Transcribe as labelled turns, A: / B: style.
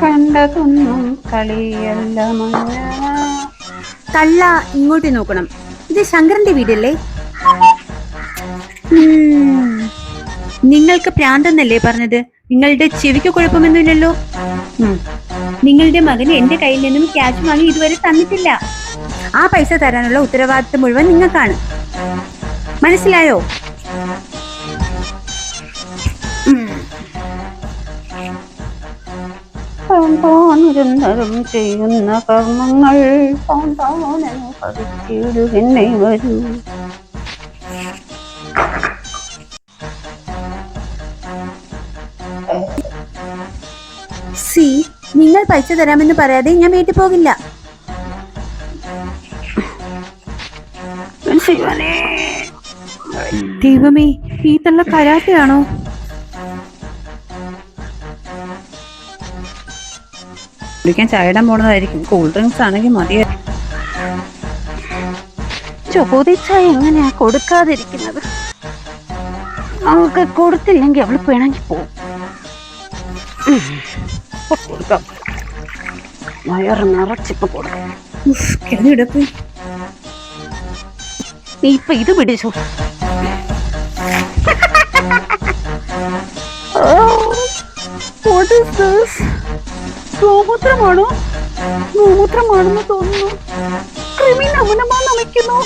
A: കണ്ടതൊന്നും കളിയല്ല മഞ്ഞ.
B: തള്ള ഇങ്ങോട്ട് നോക്കണം. ഇത് ശങ്കരന്റെ വീടല്ലേ? നിങ്ങൾക്ക് പ്രാന്തെന്നല്ലേ പറഞ്ഞത്? നിങ്ങളുടെ ചെവിക്ക് കുഴപ്പമൊന്നുമില്ലല്ലോ. നിങ്ങളുടെ മകന് എന്റെ കയ്യിൽ നിന്നും ക്യാഷ് വാങ്ങി ഇതുവരെ തന്നിട്ടില്ല. ആ പൈസ തരാനുള്ള ഉത്തരവാദിത്വം മുഴുവൻ നിങ്ങൾക്കാണ്. മനസ്സിലായോ?
A: നിരന്തരം ചെയ്യുന്ന കർമ്മങ്ങൾ പഠിച്ചിടുകെന്നെ വരൂ.
B: സി, നിങ്ങൾ പൈസ തരാമെന്ന് പറയാതെ ഞാൻ വീട്ടിൽ പോകില്ല. ദൈവമേ, ഈ തള്ള കരാട്ടയാണോ?
A: കുടിക്കാൻ ചായടാൻ പോണതായിരിക്കും. കൂൾ ഡ്രിങ്ക്സ് ആണെങ്കിൽ മതിയാ. ചോദിച്ചാ എങ്ങനെയാ കൊടുക്കാതിരിക്കുന്നത്? അവൾക്ക് കൊടുത്തില്ലെങ്കിൽ അവള് പിണങ്ങി പോവും. കൊടുക്കാം, വയറ് നിറച്ചിപ്പോ കൊടുക്കാം.
B: പോയി
A: നീ ഇപ്പൊ ഇത് പിടിച്ചു. ഗോമൂത്രമാണോ? ഗോമൂത്രമാണെന്ന് തോന്നുന്നു. ക്രിമി നമനമാ നമിക്കുന്നു.